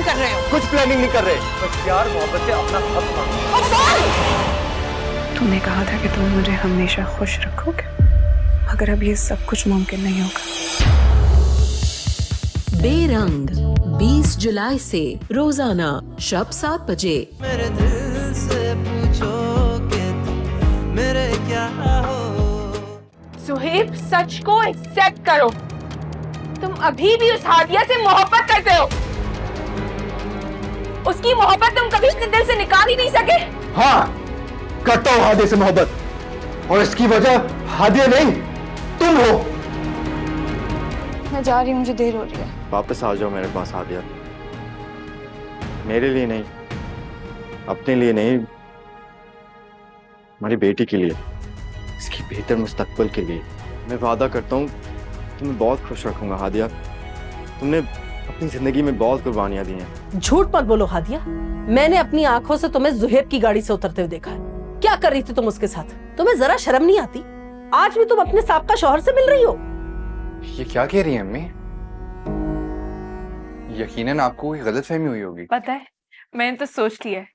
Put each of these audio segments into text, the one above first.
कर रहे हो? कुछ प्लानिंग नहीं कर रहे, बस प्यार मोहब्बत से अपना हक मांगो। तूने कहा था कि तुम मुझे हमेशा खुश रखोगे, मगर अब ये सब कुछ मुमकिन नहीं होगा। बेरंग 20 जुलाई से रोजाना शब 7 बजे। मेरे दिल से पूछोगे तुम मेरे क्या हो। सुहेब, सच को एक्सेप्ट करो, तुम अभी भी उस हादिया से मोहब्बत करते हो। उसकी मोहब्बत तुम कभी अपने दिल से निकाल ही नहीं सके। हाँ, करता हूँ हादिया से मोहब्बत, और इसकी वजह हादिया नहीं, तुम हो। मैं जा रही हूँ, मुझे देर हो रही है। वापस आ जाओ मेरे पास हादिया, मेरे लिए नहीं, अपने लिए नहीं, हमारी बेटी के लिए, इसकी बेहतर मुस्तकबिल के लिए। मैं वादा करता हूँ तुम्हें बहुत खुश रखूंगा हादिया। तुमने अपनी जिंदगी में बहुत कुर्बानियां दी हैं। झूठ मत बोलो हादिया, मैंने अपनी आंखों से तुम्हें जुहेब की गाड़ी से उतरते हुए देखा है। क्या कर रही थी तुम उसके साथ? तुम्हें जरा शर्म नहीं आती? आज भी तुम अपने साबका शौहर से मिल रही हो। ये क्या कह रही है अम्मी? यकीनन आपको कोई गलतफहमी हुई होगी। पता है, मैंने तो सोच लिया है,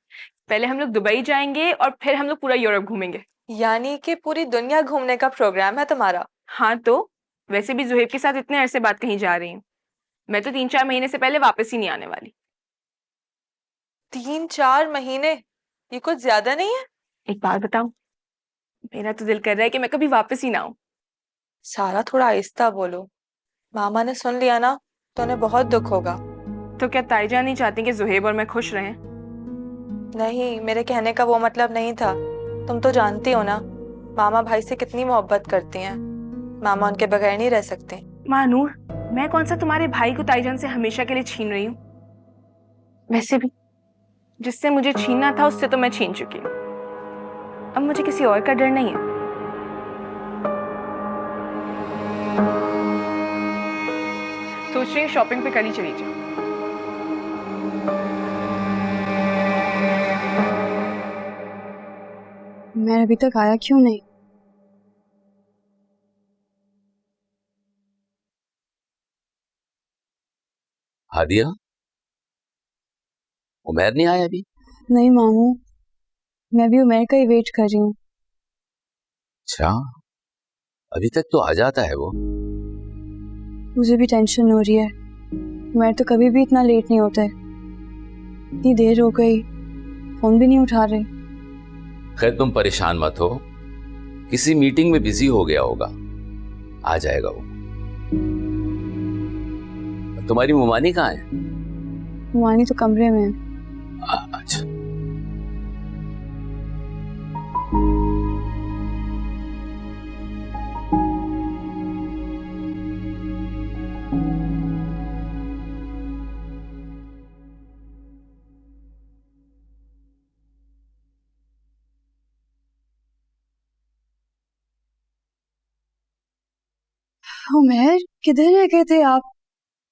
पहले हम लोग दुबई जाएंगे और फिर हम लोग पूरा यूरोप घूमेंगे। यानी कि पूरी दुनिया घूमने का प्रोग्राम है तुम्हारा? हाँ, तो वैसे भी जुहेब के साथ इतने अरसे बाद कहीं जा रही हूँ। मैं तो 3-4 महीने से पहले वापस ही नहीं आने वाली। 3-4 महीने? ये कुछ ज्यादा नहीं है? एक बात बताऊं, मेरा तो दिल कर रहा है कि मैं कभी वापस ही ना आऊं। सारा थोड़ा आहिस्ता बोलो, मामा ने सुन लिया ना तो उन्हें बहुत दुख होगा। तो क्या ताईजान नहीं चाहती कि जुहेब और मैं खुश रहें? नहीं, मेरे कहने का वो मतलब नहीं था। तुम तो जानती हो ना, मामा भाई से कितनी मोहब्बत करती हैं। मामा उनके बगैर नहीं रह सकते। माँ नूर, मैं कौन सा तुम्हारे भाई को ताईजान से हमेशा के लिए छीन रही हूँ? वैसे भी जिससे मुझे छीनना था उससे तो मैं छीन चुकी हूँ। अब मुझे किसी और का डर नहीं है। सोच रही हूँ शॉपिंग पे कल ही चली जाऊँ। मैं अभी तक आया क्यों नहीं? हादिया, उमैर नहीं आया अभी? नहीं मामू, मैं भी उमर का ही वेट कर रही हूँ। अच्छा, अभी तक तो आ जाता है वो। मुझे भी टेंशन हो रही है, उमर तो कभी भी इतना लेट नहीं होता है। इतनी देर हो गई, फोन भी नहीं उठा रहे। खैर तुम परेशान मत हो, किसी मीटिंग में बिजी हो गया होगा, आ जाएगा वो। तुम्हारी मुमानी कहाँ है? मुमानी तो कमरे में है। अच्छा, उमर, किधर रह गए थे आप?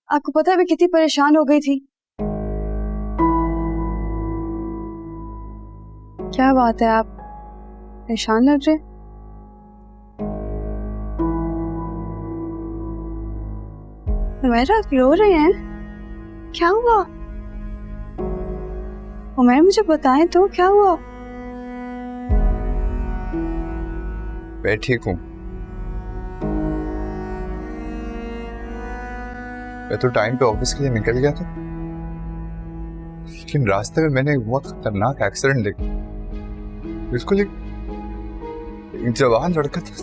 आपको पता है मैं कितनी परेशान हो गई थी। क्या बात है, आप परेशान लग रहे? उमर, आप रो रहे हैं? क्या हुआ? उमर, मुझे बताएं तो क्या हुआ? मैं ठीक हूँ। मैं तो टाइम पे ऑफिस के लिए निकल गया था, लेकिन रास्ते में मैंने एक बहुत खतरनाक एक्सीडेंट देखा। बिल्कुल एक जवान लड़का था,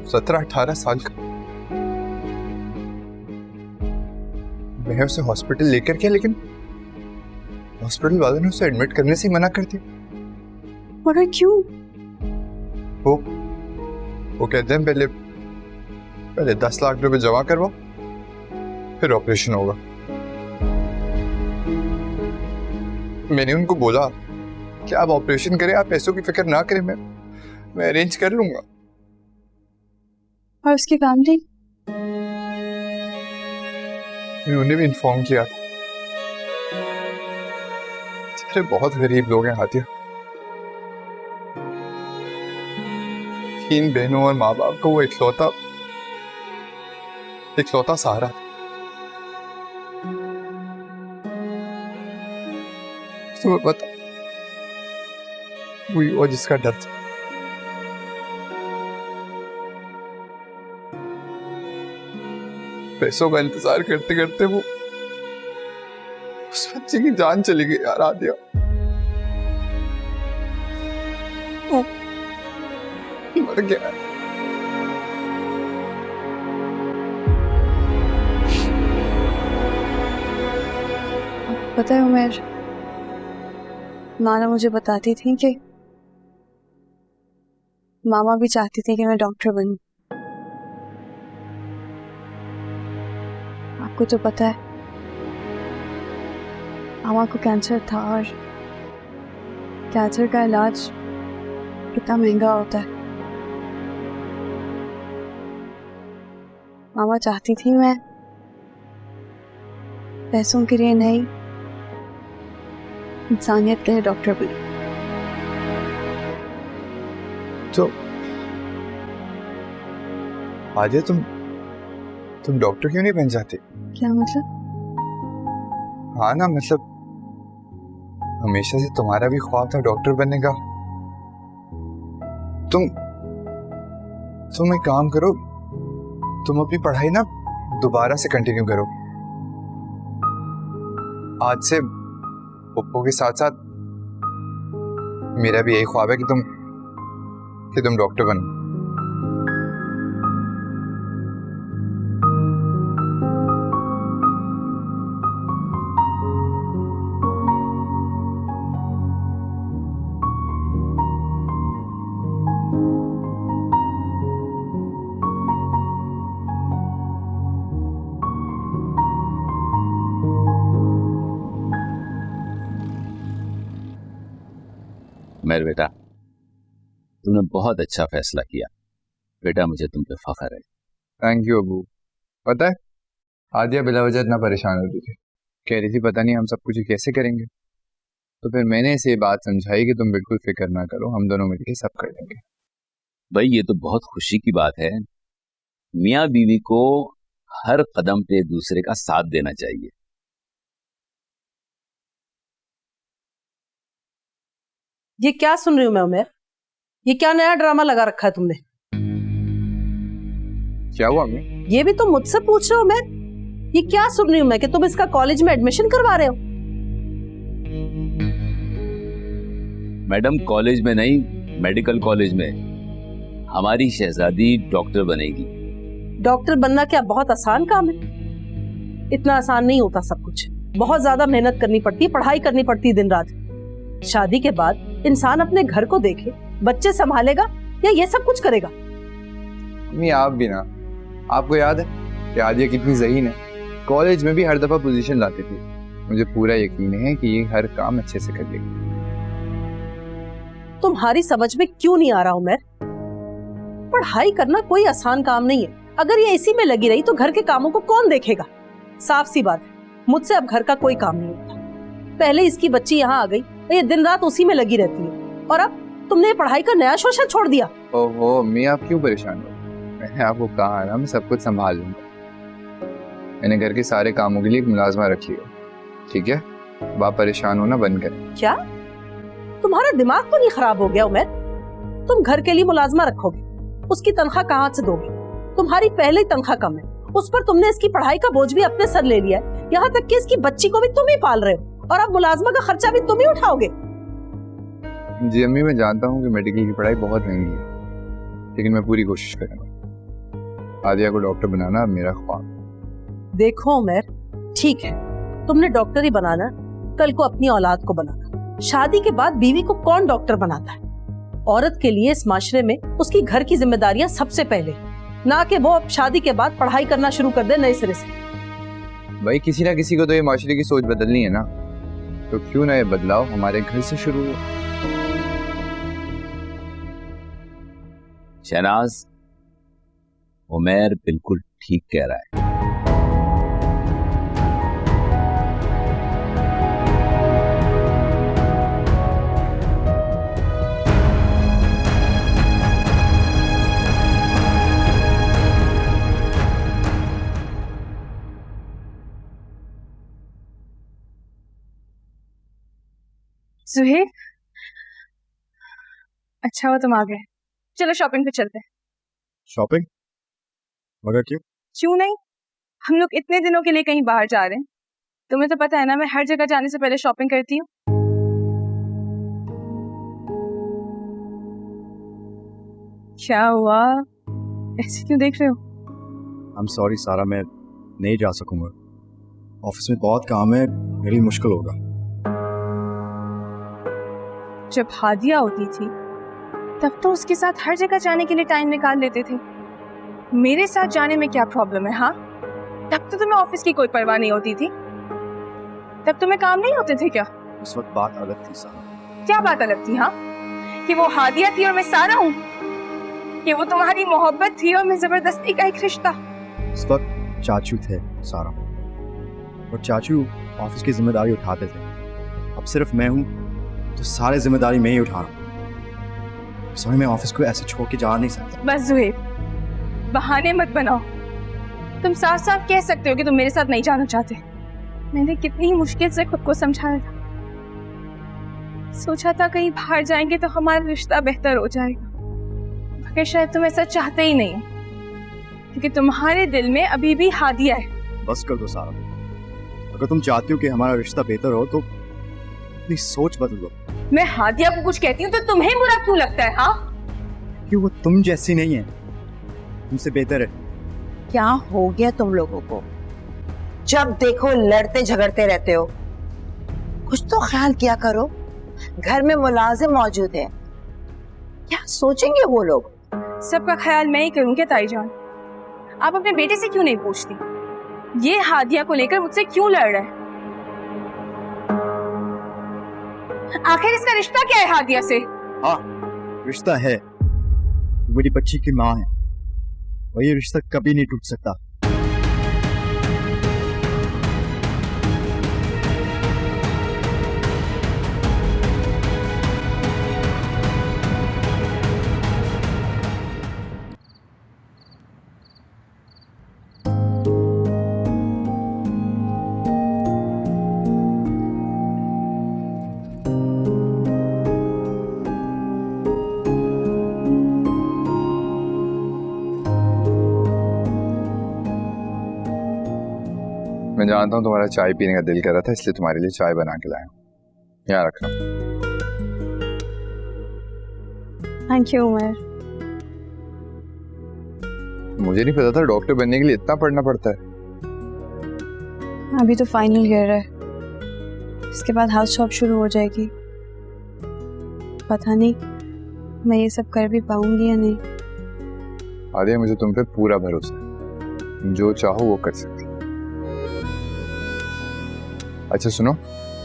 17-18 साल का। मैं उसे हॉस्पिटल लेकर गया, लेकिन हॉस्पिटल वालों ने उसे एडमिट करने से मना कर दिया। मगर क्यों? वो कहते हैं पहले 10 लाख रुपए जमा करवाओ, फिर ऑपरेशन होगा। मैंने उनको बोला कि आप ऑपरेशन करें, आप पैसों की फिक्र ना करें, मैं अरेंज कर लूंगा। और उसकी फैमिली? मैं उन्हें भी इन्फॉर्म किया था। अरे बहुत गरीब लोग हैं हादिया। 3 बहनों और माँ बाप को वो इकलौता सहारा। तुम्हें पता वही वो जिसका डर था। पैसों का इंतजार करते करते वो उस बच्चे की जान चली गई यार आदिया। वो मर गया। पता है उमेर, नाना मुझे बताती थी कि मामा भी चाहती थी कि मैं डॉक्टर बनूं। आपको तो पता है मामा को कैंसर था और कैंसर का इलाज कितना महंगा होता है। मामा चाहती थी मैं पैसों के लिए नहीं, इंसानियत के लिए डॉक्टर बनूं। तो आदिया तुम डॉक्टर क्यों नहीं बन जाते? क्या मतलब? हाँ ना, मतलब हमेशा से तुम्हारा भी ख्वाब था डॉक्टर बनने का। तुम एक काम करो, तुम अपनी पढ़ाई ना दोबारा से कंटिन्यू करो। आज से पप्पू के साथ साथ मेरा भी यही ख्वाब है कि तुम डॉक्टर बनो। मेरे बेटा, तुमने बहुत अच्छा फैसला किया बेटा, मुझे तुम पे फख्र है। Thank you Abu. पता है आदिया बिला वजह इतना परेशान हो रही थी, कह रही थी पता नहीं हम सब कुछ कैसे करेंगे। तो फिर मैंने इसे ये बात समझाई कि तुम बिल्कुल फिक्र ना करो, हम दोनों मिलकर सब कर लेंगे। भाई ये तो बहुत खुशी की बात है, मियाँ बीवी को हर कदम पे एक दूसरे का साथ देना चाहिए। ये क्या सुन रही हूं मैं उमेर? ये क्या नया ड्रामा लगा रखा है तुमने? क्या हुआ मैं? ये भी तुम मुझसे पूछ रहे हो उमेर? ये क्या सुन रही हूं मैं कि तुम इसका कॉलेज में एडमिशन करवा रहे हो? मैडम कॉलेज में नहीं, मेडिकल कॉलेज में हमारी शहजादी डॉक्टर बनेगी। डॉक्टर बनना क्या बहुत आसान काम है? इतना आसान नहीं होता सब कुछ, बहुत ज्यादा मेहनत करनी पड़ती है, पढ़ाई करनी पड़ती है दिन रात। शादी के बाद इंसान अपने घर को देखे, बच्चे संभालेगा या ये सब कुछ करेगा? मम्मी आप भी ना, आपको याद है कि आदिया कितनी ज़हीन है, कॉलेज में भी हर दफा पोजीशन लाती थी। मुझे पूरा यकीन है कि ये हर काम अच्छे से कर लेगी। तुम्हारी समझ में क्यों नहीं आ रहा उमर? पढ़ाई करना कोई आसान काम नहीं है। अगर ये इसी में लगी रही तो घर के कामों को कौन देखेगा? साफ सी बात है, मुझसे अब घर का कोई काम नहीं होता। पहले इसकी बच्ची यहाँ आ गई, ये दिन रात उसी में लगी रहती है, और अब तुमने पढ़ाई का नया शोषण छोड़ दिया। ओहो मैं आप क्यों परेशान हो? मैंने आपको कहा है ना मैं सब कुछ संभाल लूंगा। मैंने घर के सारे कामों के लिए एक मुलाजमा रखी है, ठीक है? आप परेशान होना बंद करें। क्या तुम्हारा दिमाग तो नहीं खराब हो गया उमर? तुम घर के लिए मुलाजमा रखोगे, उसकी तनख्वाह कहाँ से दोगे? तुम्हारी पहले ही तनख्वाह कम है, उस पर तुमने इसकी पढ़ाई का बोझ भी अपने सर ले लिया है, यहाँ तक कि इसकी बच्ची को भी तुम ही पाल रहे हो, और अब मुलाजमा का खर्चा भी तुम ही उठाओगे। जी अम्मी मैं जानता हूँ कि मेडिकल की पढ़ाई बहुत महंगी है, लेकिन मैं पूरी कोशिश करूँगा। आदिया को डॉक्टर बनाना मेरा ख्वाब। देखो उमर, ठीक है तुमने डॉक्टर ही बनाना, कल को अपनी औलाद को बनाना। शादी के बाद बीवी को कौन डॉक्टर बनाता है? औरत के लिए इस माशरे में उसकी घर की जिम्मेदारियां सबसे पहले, ना कि वो अब शादी के बाद पढ़ाई करना शुरू कर दे नए सिरे से। भाई किसी ना किसी को तो ये माशरे की सोच बदलनी है ना, तो क्यों ना ये बदलाव हमारे घर से शुरू हो। शहनाज, उमर बिल्कुल ठीक कह रहा है। सुहेब, अच्छा हो तुम आ गए। चलो शॉपिंग पे चलते हैं। शॉपिंग? मगर क्यों? क्यों नहीं, हम लोग इतने दिनों के लिए कहीं बाहर जा रहे हैं। तुम्हें तो पता है ना, मैं हर जगह जाने से पहले शॉपिंग करती हूँ। क्या हुआ, ऐसे क्यों देख रहे हो? I'm sorry सारा, मैं नहीं जा सकूंगा। ऑफिस में बहुत काम है, मेरे लिए मुश्किल होगा। जब हादिया होती थी तब तो उसके साथ हर जगह जाने के लिए टाइम निकाल लेते थे। मेरे साथ जाने में क्या प्रॉब्लम है? हाँ, तब तो तुम्हें ऑफिस की कोई परवाह नहीं होती थी। तब तुम्हें काम नहीं होते थे क्या? उस वक्त बात अलग थी सारा। क्या बात अलग थी? हाँ, कि वो हादिया थी और मैं सारा हूँ, कि वो तुम्हारी मोहब्बत थी और मैं जबरदस्ती का एक रिश्ता। उस वक्त चाचू थे सारा, और चाचू ऑफिस की जिम्मेदारी उठाते थे। अब सिर्फ मैं हूँ तो सारी जिम्मेदारी मैं ही उठा रहा हूँ। सॉरी, मैं ऑफिस को ऐसे छोड़ के जा नहीं सकता। बस जुहेब, बहाने मत बनाओ। तुम साफ साफ कह सकते हो कि तुम मेरे साथ नहीं जाना चाहते। मैंने कितनी मुश्किल से खुद को समझाया था। सोचा था कहीं बाहर जाएंगे तो हमारा रिश्ता बेहतर हो जाएगा, मगर शायद तुम ऐसा चाहते ही नहीं, क्योंकि तुम्हारे दिल में अभी भी हादिया है। बस कर दो सारा, अगर तुम चाहती हो कि हमारा रिश्ता बेहतर हो तो अपनी सोच बदल दो। मैं हादिया को कुछ कहती हूँ तो तुम्हें बुरा क्यों लगता है? हाँ, क्यों वो तुम जैसी नहीं है, तुमसे बेहतर है। क्या हो गया तुम लोगों को? जब देखो लड़ते झगड़ते रहते हो। कुछ तो ख्याल किया करो, घर में मुलाजिम मौजूद है, क्या सोचेंगे वो लोग? सबका ख्याल मैं ही करूँ क्या ताई जान? आप अपने बेटे से क्यों नहीं पूछती? ये हादिया को लेकर मुझसे क्यों लड़ रहा है? आखिर इसका रिश्ता क्या है हादिया से? हाँ, रिश्ता है, मेरी बच्ची की माँ है, और ये रिश्ता कभी नहीं टूट सकता। मैं जानता हूँ तुम्हारा चाय पीने का दिल कर रहा था, इसलिए तुम्हारे लिए चाय बना के लाया हूँ। यहाँ रखना। Thank you Umar. मुझे नहीं पता था डॉक्टर बनने के लिए इतना पढ़ना पड़ता है। अभी तो फाइनल ईयर है, इसके बाद हाउस जॉब शुरू हो जाएगी। पता नहीं मैं ये सब कर भी पाऊंगी या नहीं। आदिया, मुझे तुम पे पूरा भरोसा है, तुम जो चाहो वो कर सकती। अच्छा सुनो,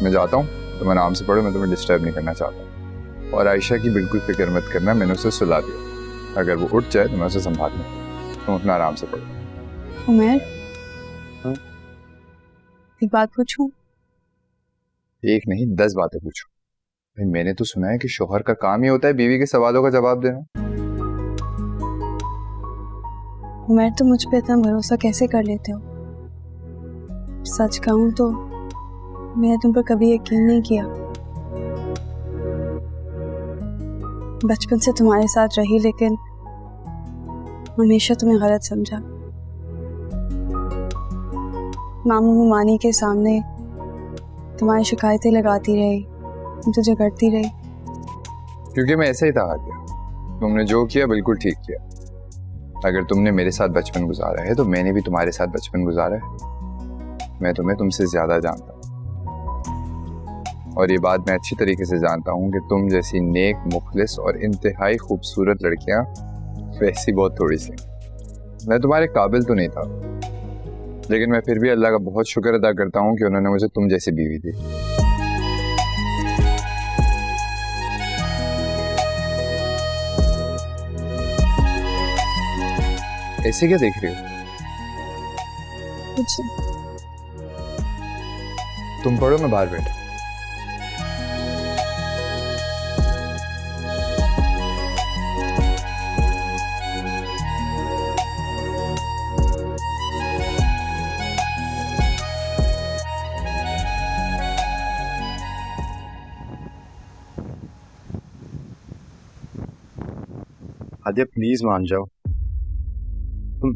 मैं जाता हूँ, तुम आराम से पढ़ो, मैं तुम्हें डिस्टर्ब नहीं करना चाहता। और आयशा की बिल्कुल फिक्र मत करना, मैंने उसे सुला दिया। अगर वो उठ जाए तो मैं उसे संभाल लूँ। तुम अपना आराम से पढ़ो। उमर, एक बात पूछूं? एक नहीं 10 बातें पूछो। भाई मैंने तो सुना है कि शौहर का काम ही होता है बीवी के सवालों का जवाब देना। उमर, तुम मुझ पे इतना भरोसा कैसे कर लेते हो? सच कहूं तो मैंने तुम पर कभी यकीन नहीं किया। बचपन से तुम्हारे साथ रही, लेकिन हमेशा तुम्हें गलत समझा। मामू मुमानी के सामने तुम्हारी शिकायतें लगाती रही, तुमसे झगड़ती रही। क्योंकि मैं ऐसा ही था आदिया, तुमने जो किया बिल्कुल ठीक किया। अगर तुमने मेरे साथ बचपन गुजारा है तो मैंने भी तुम्हारे साथ बचपन गुजारा है। मैं तुम्हें तुमसे ज्यादा जानता हूँ, और ये बात मैं अच्छी तरीके से जानता हूँ कि तुम जैसी नेक, मुखलिस और इंतहाई खूबसूरत लड़कियां वैसी बहुत थोड़ी सी। मैं तुम्हारे काबिल तो नहीं था, लेकिन मैं फिर भी अल्लाह का बहुत शुक्र अदा करता हूँ कि उन्होंने मुझे तुम जैसी बीवी दी। ऐसे क्या देख रही हो? कुछ नहीं। तुम पढ़ो, मैं बाहर बैठा। हादिया प्लीज मान जाओ, तुम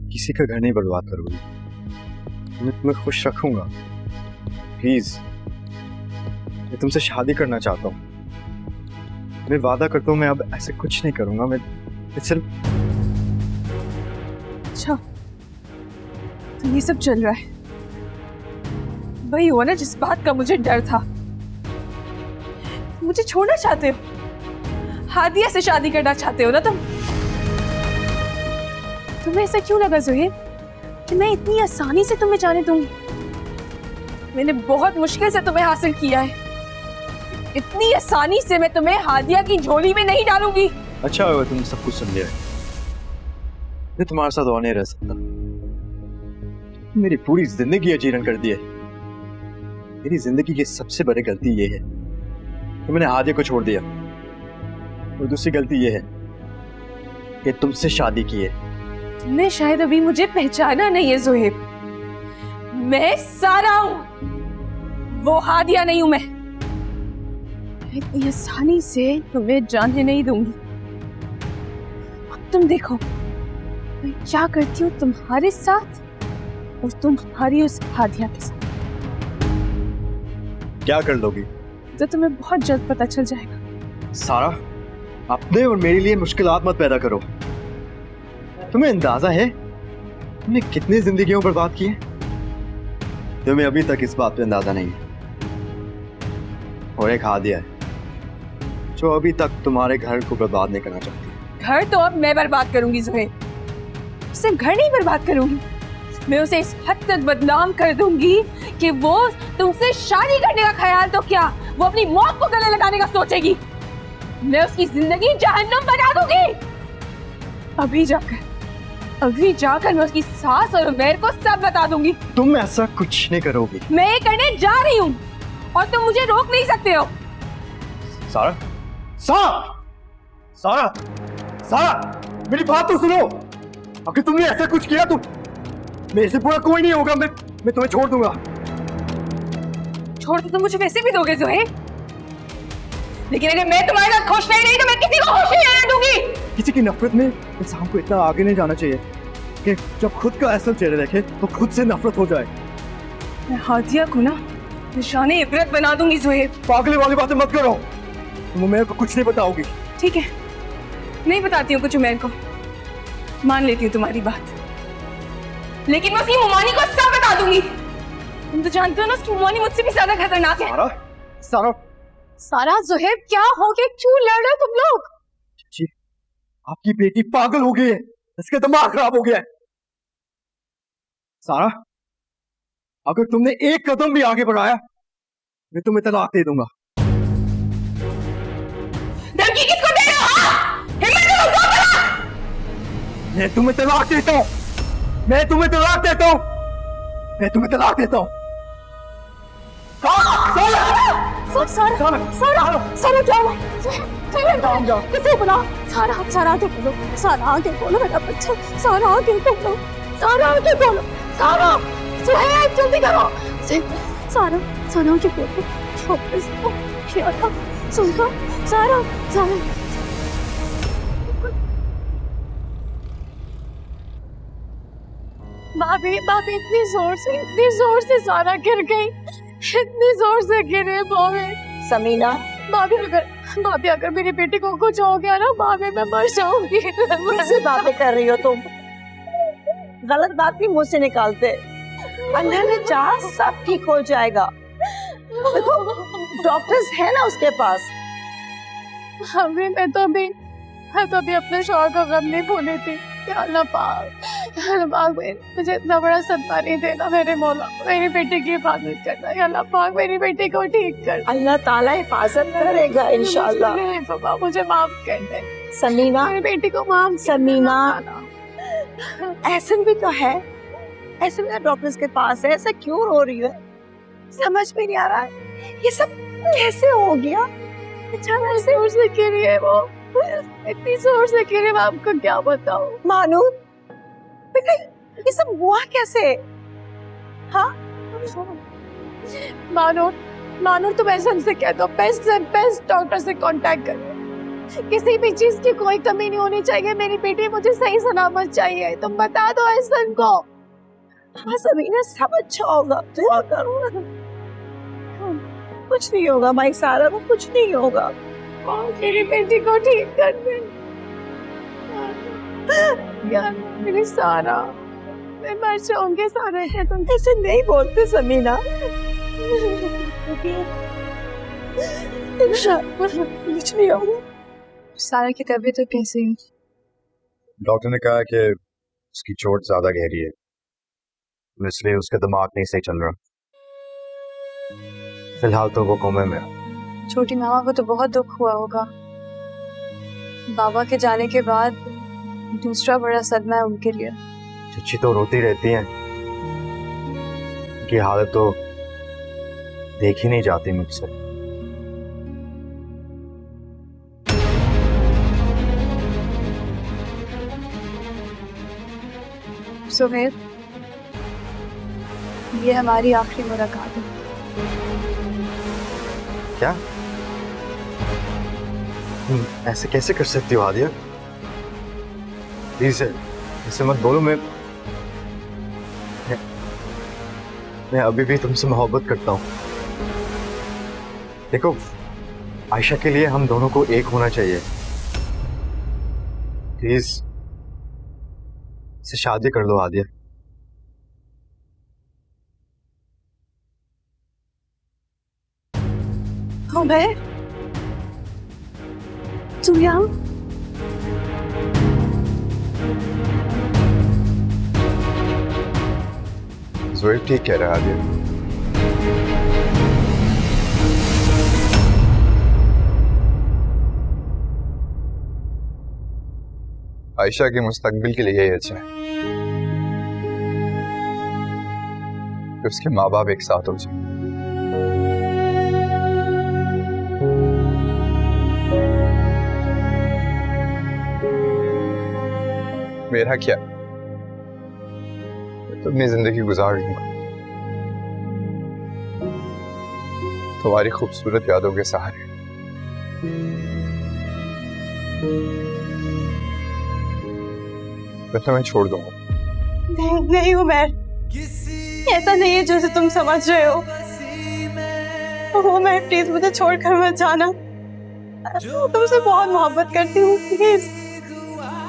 किसी का घर नहीं बर्बाद करोगी, मैं तुम्हें खुश रखूंगा। प्लीज, मैं तुमसे शादी करना चाहता हूँ। मैं वादा करता हूँ मैं अब ऐसे कुछ नहीं करूंगा। मैं सिर्फ। अच्छा, तो ये सब चल रहा है। वही हुआ ना जिस बात का मुझे डर था। मुझे छोड़ना चाहते हो, हादिया से शादी करना चाहते हो ना तुम? तुम्हें ऐसा क्यों लगा ज़ुहैब कि मैं इतनी आसानी से तुम्हें जाने दूंगी? मैंने बहुत मुश्किल से तुम्हें हासिल किया है। इतनी आसानी से मैं तुम्हें हादिया की झोली में नहीं डालूंगी। अच्छा हुआ तुम सब कुछ समझे। मैं तुम्हारे साथ और नहीं रह सकता। मेरी पूरी जिंदगी अजीरन कर दी है। मेरी जिंदगी की सबसे बड़ी गलती ये है कि मैंने हादिया को छोड़ दिया, और दूसरी गलती ये है कि तुमसे शादी की है। तुमने शायद अभी मुझे पहचाना नहीं है ज़ुहैब। मैं सारा हूं, वो हादिया नहीं हूं। मैं इतनी आसानी से तुम्हें जाने नहीं दूंगी। अब तुम देखो मैं क्या करती हूँ तुम्हारे साथ और तुम्हारी उस हादिया के साथ। क्या कर लोगी? तो तुम्हें बहुत जल्द पता चल जाएगा। सारा, अपने और मेरे लिए मुश्किलात मत पैदा करो। तुम्हें अंदाजा है तुमने कितनी जिंदगियों बर्बाद की है? तुम्हें अभी तक इस बात पे अंदाजा नहीं है। और एक हादिया है जो अभी तक तुम्हारे घर को बर्बाद नहीं करना चाहती। घर तो अब मैं बर्बाद करूंगी ज़ुहैब। सिर्फ घर नहीं बर्बाद करूंगी, मैं उसे इस हद तक बदनाम कर दूंगी कि वो तुमसे शादी करने का ख्याल तो क्या, वो अपनी मौत को गले लगाने का सोचेगी। मैं उसकी जिंदगी जहन्नुम बना दूंगी। अभी जाकर मैं उसकी सास और उमैर को सब बता दूंगी। तुम ऐसा कुछ नहीं करोगी। मैं ये करने जा रही हूँ और तुम मुझे रोक नहीं सकते हो। सारा, सारा, सारा, सारा, मेरी बात तो सुनो। अगर तुमने ऐसा कुछ किया तो मेरे से बुरा कोई नहीं होगा। मैं तुम्हें छोड़ दूंगा। छोड़ तो तुम मुझे वैसे भी दोगे ज़ुहैब, लेकिन अगर मैं तुम्हारे साथ खुश नहीं रही तो मैं किसी को खुश नहीं रहने दूंगी। किसी की नफरत में इंसान को इतना आगे नहीं जाना चाहिए कि जब खुद का ऐसा चेहरा देखे तो खुद से नफरत हो जाए। मैं हादिया को ना निशाने इबरत बना दूंगी ज़ुहैब। पागल वाली बातें मत करो। तुम उमैर को कुछ नहीं बताओगी। ठीक है, नहीं बताती हूँ कुछ उमैर को। मान लेती हूँ तुम्हारी बात, लेकिन मैं उसकी मुमानी को सब बता दूंगी। तुम तो जानते हो ना उसकी मुमानी मुझसे भी ज्यादा खतरनाक है। सारा, सारा, सारा, ज़ुहैब क्या हो गया? क्यों लड़ रहे हो तुम लोग? जी, आपकी बेटी पागल हो गई है, इसका दिमाग खराब हो गया है। सारा, अगर तुमने एक कदम भी आगे बढ़ाया मैं तुम्हें तलाक दे दूंगा। धमकी किसको दे रहे हो? हिम्मत है तो दो तलाक। मैं तुम्हें तलाक देता हूं। मैं तुम्हें तलाक देता हूं। मैं तुम्हें तलाक देता हूं। सारा, सारा, सारा, सारा, सारा क्या हुआ? किसे बुला? सारा, सारा आगे बोलो, सारा आगे बोलो मेरा बच्चा, सारा आगे बोलो, सारा आगे बोलो, सारा, ज़ुहैब जल्दी करो, सारा, सारा आगे बोलो, छोटे से क्या था? सुनो, सारा, सारा। भाभी इतनी जोर से सारा गिर गई, इतनी जोर से गिरे भाभी। समीना, भाभी अगर मेरी बेटी को कुछ हो गया ना भाभी, मैं मर जाऊंगी। कैसे बातें कर रही हो तुम? गलत बात भी मुंह से निकालते। अल्लाह ने चाहा सब ठीक हो जाएगा। देखो डॉक्टर्स है ना उसके पास। मैं तो अभी अपने शौहर का गम नहीं भूली थी। अल्लाह पाक मुझे इतना बड़ा सदमा नहीं देना। मेरे मौला मेरी बेटी की हिफाजत करना। अल्लाह पाक मेरी बेटी को ठीक कर। अल्लाह ताला हिफाजत करेगा इंशाल्लाह। मुझे माफ कर दे समीना, मेरी बेटी को माफ। समीना, ऐसन भी तो है, ऐसे में डॉक्टर्स के पास है। ऐसा क्यों रो रही है? समझ में नहीं आ रहा है ये सब कैसे हो गया। अच्छा जोर से गिरी है वो, इतनी जोर से गिरी, मैं आपको क्या बताऊं। मानू बेटा ये सब हुआ कैसे? हाँ मानो तुम ऐसा से कह दो, बेस्ट डॉक्टर से कांटेक्ट करो। किसी भी चीज की कोई कमी नहीं होनी चाहिए। मेरी बेटी मुझे सही सलामत चाहिए। तुम बता दो ऐसन को। हाँ समीना, सब अच्छा होगा, दुआ करो ना। कुछ नहीं होगा माई सारा को, कुछ नहीं होगा। मेरी बेटी को ठीक कर दे यार। मेरी सारा, मैं मर जाऊंगी सारा है। तुम ऐसे नहीं बोलते समीना। कुछ नहीं होगा। सारा की तबीयत तो कैसी है? डॉक्टर ने कहा कि उसकी चोट ज्यादा गहरी है, इसलिए उसका दिमाग नहीं सही चल रहा। फिलहाल तो वो कोमे में है। छोटी मामा को तो बहुत दुख हुआ होगा। बाबा के जाने के बाद दूसरा बड़ा सदमा है उनके लिए। चच्ची तो रोती रहती हैं, उनकी हालत तो देख ही नहीं जाती मुझसे। सुहेल, ये हमारी आखिरी मुलाकात है। क्या? तुम ऐसे कैसे कर सकती हो आदिया? प्लीज ऐसे मत बोलो। मैं अभी भी तुमसे मोहब्बत करता हूँ। देखो, आयशा के लिए हम दोनों को एक होना चाहिए। प्लीज से शादी कर लो आदिया। मैं तुम यहाँ? ज़ोएब ठीक कह रहा है। आयशा के मुस्तकबिल के लिए यही अच्छा है कि उसके माँ बाप एक साथ हो जाए। मेरा क्या, मैं तो अपनी जिंदगी गुजार लूंगा तुम्हारी खूबसूरत यादों के सहारे। मैं तुम्हें छोड़ दूंगा। नहीं उमर, ऐसा नहीं है जैसे तुम समझ रहे हो। उमर प्लीज मुझे छोड़कर मत जाना। तुमसे बहुत मोहब्बत करती हूँ। प्लीज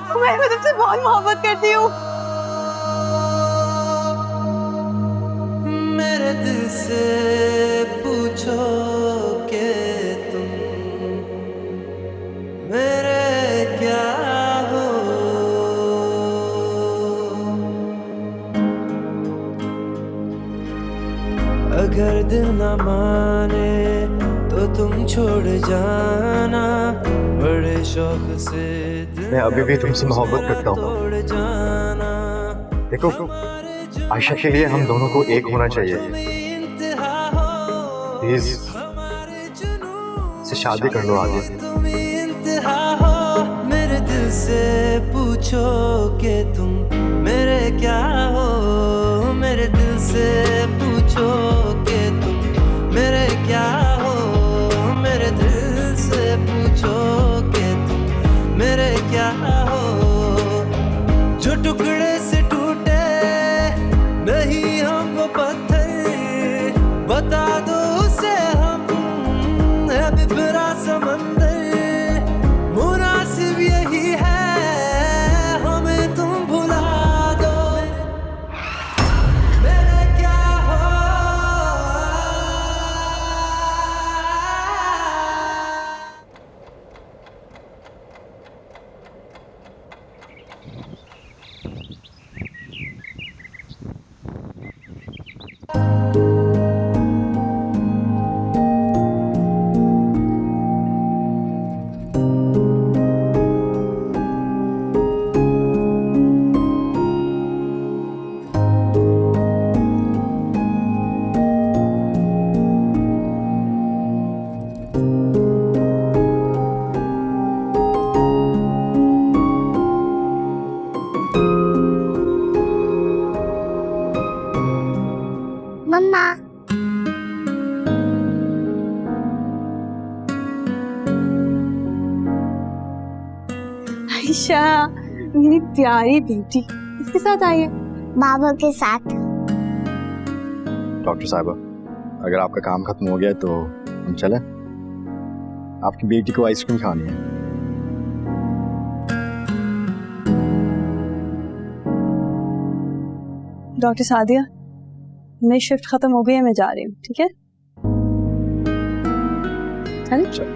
उमर, मैं तुमसे बहुत मोहब्बत करती हूँ। मेरे दिल से पूछो कि तुम मेरे क्या हो। अगर दिल न माने तो तुम छोड़ जाना, बड़े शौक से मैं अभी भी तुमसे मोहब्बत करता हूँ। देखो, आयशा के लिए हम दोनों को एक होना चाहिए। प्लीज से शादी कर लो आदिया। मेरे दिल से पूछो कि तुम मेरे क्या हो। मेरे दिल से पूछो कि तुम मेरे क्या हो। मेरे दिल से पूछो कि तुम मेरे क्या हो। जो टुकड़े से टूटे नहीं हम वो पत्थर, बता दो उसे हम है बिफरा समंदर। मुनासिब यही है हमें तुम भुला दो। मेरे क्या हो। मम्मा, आयशा मेरी प्यारी बेटी, इसके साथ आई है। बाबा के साथ। डॉक्टर साहिबा, अगर आपका काम खत्म हो गया तो हम चलें? आपकी बेटी को आइसक्रीम खानी है। डॉक्टर सादिया, मेरी शिफ्ट खत्म हो गई है, मैं जा रही हूँ, ठीक है? चल।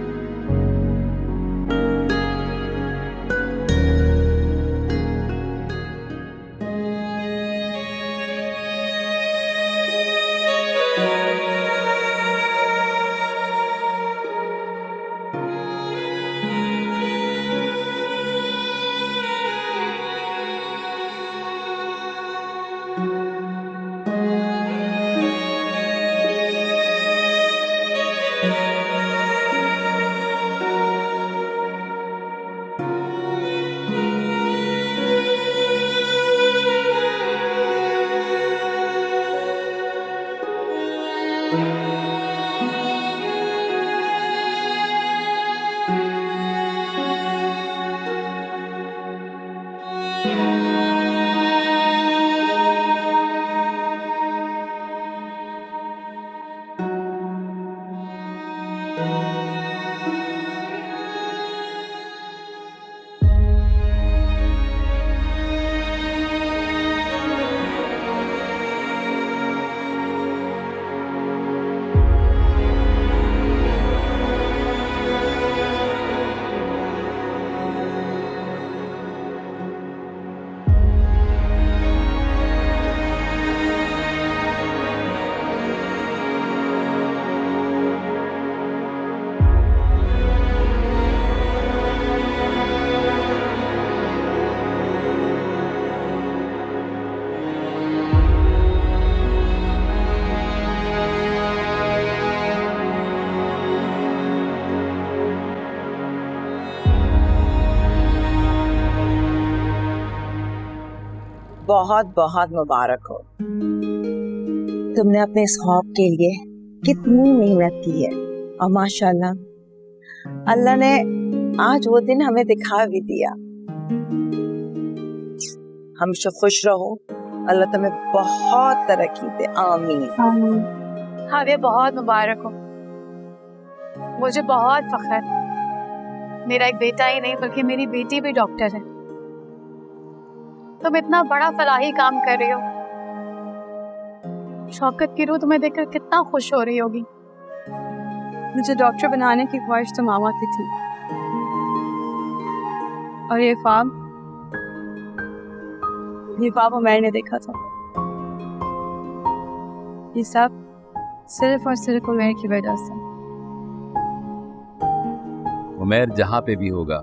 बहुत बहुत मुबारक हो। तुमने अपने इस ख्वाब के लिए कितनी मेहनत की है और माशाल्लाह अल्लाह ने आज वो दिन हमें दिखा भी दिया। हमेशा खुश रहो, अल्लाह तुम्हें बहुत तरक्की दे। आमीन। हाँ, ये बहुत मुबारक हो। मुझे बहुत फख्र है, मेरा एक बेटा ही नहीं बल्कि मेरी बेटी भी डॉक्टर है। तुम इतना बड़ा फलाही काम कर रही हो, शौकत की रूह तुम्हें देखकर कितना खुश हो रही होगी। मुझे डॉक्टर बनाने की ख्वाहिश तो मामा की थी, और ये ख्वाब मैंने देखा था। ये सब सिर्फ और सिर्फ उमर की वजह से। उमर जहां पे भी होगा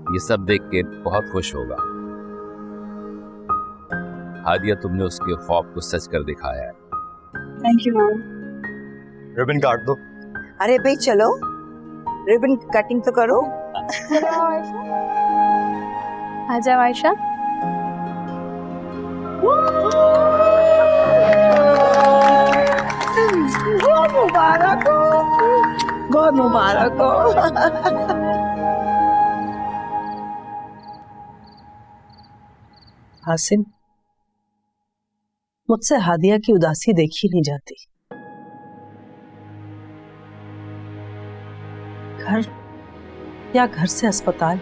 ये सब देख के बहुत खुश होगा। हादिया, तुमने उसके ख्वाब को सच कर दिखाया है। Thank you mama. रिबन काट दो। अरे भाई चलो, रिबन कटिंग तो करो। आजा आयशा। बहुत मुबारक हो, बहुत मुबारक हो। हासिन, मुझसे हादिया की उदासी देखी नहीं जाती। घर या घर से अस्पताल,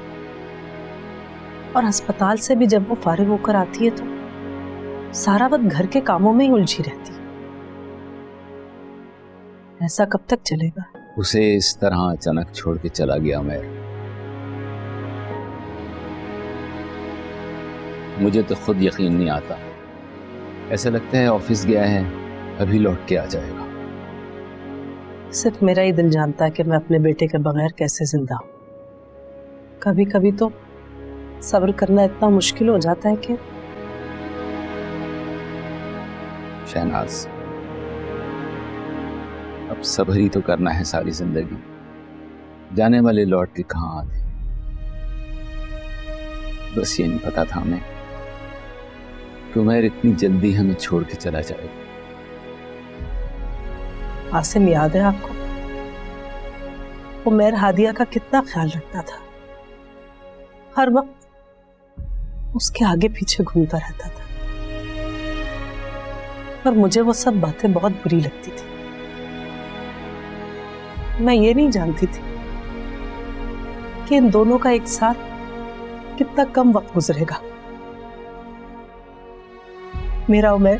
और अस्पताल से भी जब वो फारिग होकर आती है तो सारा वक्त घर के कामों में ही उलझी रहती है। ऐसा कब तक चलेगा? उसे इस तरह अचानक छोड़ के चला गया उमर। मुझे तो खुद यकीन नहीं आता। ऐसा लगता है ऑफिस गया है, अभी लौट के आ जाएगा। सिर्फ मेरा ही दिल जानता है कि मैं अपने बेटे के बगैर कैसे जिंदा हूं। कभी कभी तो सब्र करना इतना मुश्किल हो जाता है कि। शहनाज, अब सब्र ही तो करना है सारी जिंदगी। जाने वाले लौट के कहाँ आते। बस ये नहीं पता था हमें कि उमर इतनी जल्दी हमें छोड़ के चला जाएगा। आसिम, याद है आपको उमर हादिया का कितना ख्याल रखता था? हर वक्त उसके आगे पीछे घूमता रहता था, पर मुझे वो सब बातें बहुत बुरी लगती थी। मैं ये नहीं जानती थी कि इन दोनों का एक साथ कितना कम वक्त गुजरेगा। मेरा उमर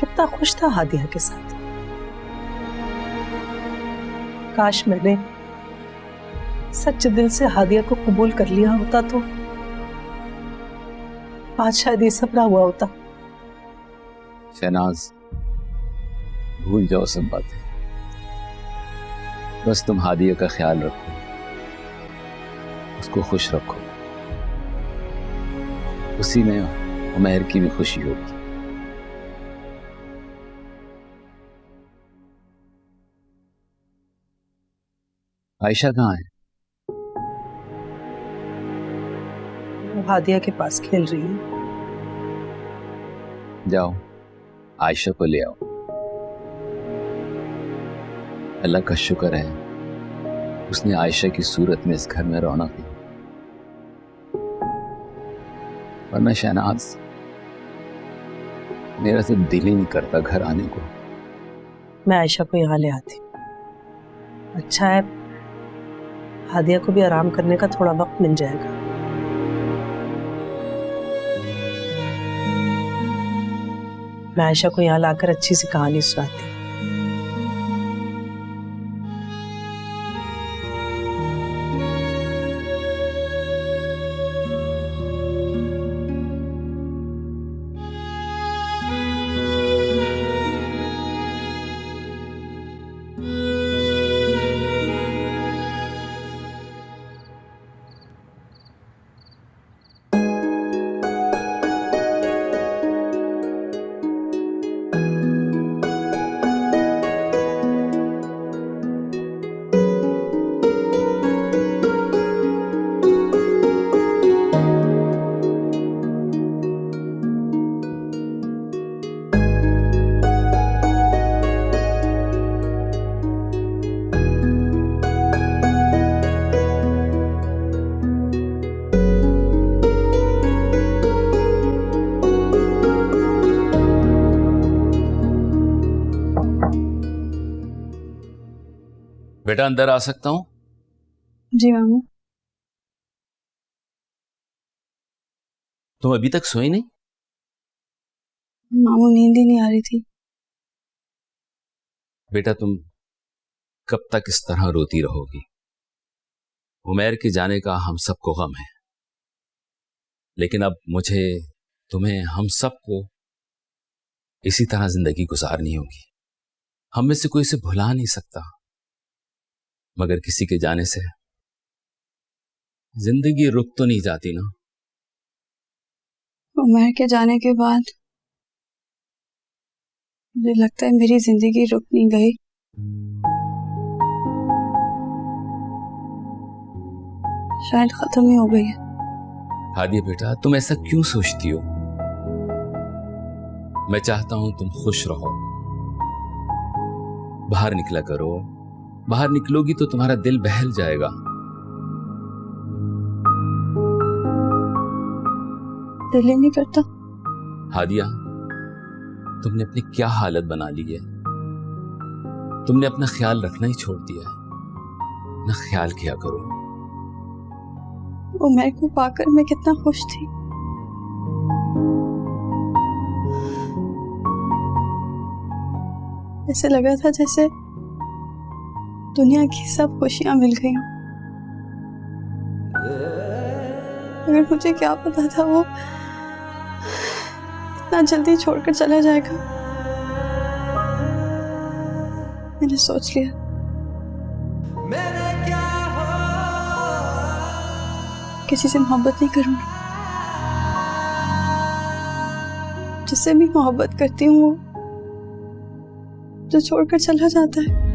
कितना खुश था हादिया के साथ। काश मैंने सच्चे दिल से हादिया को कबूल कर लिया होता तो आज शायद ये सब ना हुआ होता। शहनाज, भूल जाओ सब बातें, बस तुम हादिया का ख्याल रखो, उसको खुश रखो, उसी में उमर की भी खुशी होगी। आयशा कहाँ है? वो हादिया के पास खेल रही है। जाओ आयशा को ले आओ। अल्लाह का शुक्र है उसने आयशा की सूरत में इस घर में रौनक दी, वरना शहनाज मेरा तो दिल ही नहीं करता घर आने को। मैं आयशा को यहाँ ले आती। अच्छा है, हादिया को भी आराम करने का थोड़ा वक्त मिल जाएगा। मैं आयशा को यहाँ लाकर अच्छी सी कहानी सुनाती। बेटा अंदर आ सकता हूं? जी मामू। तुम अभी तक सोई नहीं? मामू नींद ही नहीं आ रही थी। बेटा तुम कब तक इस तरह रोती रहोगी? उमर के जाने का हम सबको गम है, लेकिन अब मुझे, तुम्हें, हम सबको इसी तरह जिंदगी गुजारनी होगी। हम में से कोई इसे भुला नहीं सकता, मगर किसी के जाने से जिंदगी रुक तो नहीं जाती ना। उमर के जाने के बाद मुझे लगता है मेरी जिंदगी रुक नहीं गई, शायद खत्म ही हो गई है। हादिया बेटा तुम ऐसा क्यों सोचती हो? मैं चाहता हूं तुम खुश रहो, बाहर निकला करो। बाहर निकलोगी तो तुम्हारा दिल बहल जाएगा। दिल ही नहीं करता। हादिया तुमने अपनी क्या हालत बना ली है। तुमने अपना ख्याल रखना ही छोड़ दिया है। ना ख्याल किया करो। उमर को पाकर मैं कितना खुश थी। ऐसे लगा था जैसे दुनिया की सब खुशियां मिल गई। मगर मुझे क्या पता था वो इतना जल्दी छोड़कर चला जाएगा। मैंने सोच लिया किसी से मोहब्बत नहीं करूंगी। जिससे भी मोहब्बत करती हूँ वो जो छोड़कर चला जाता है।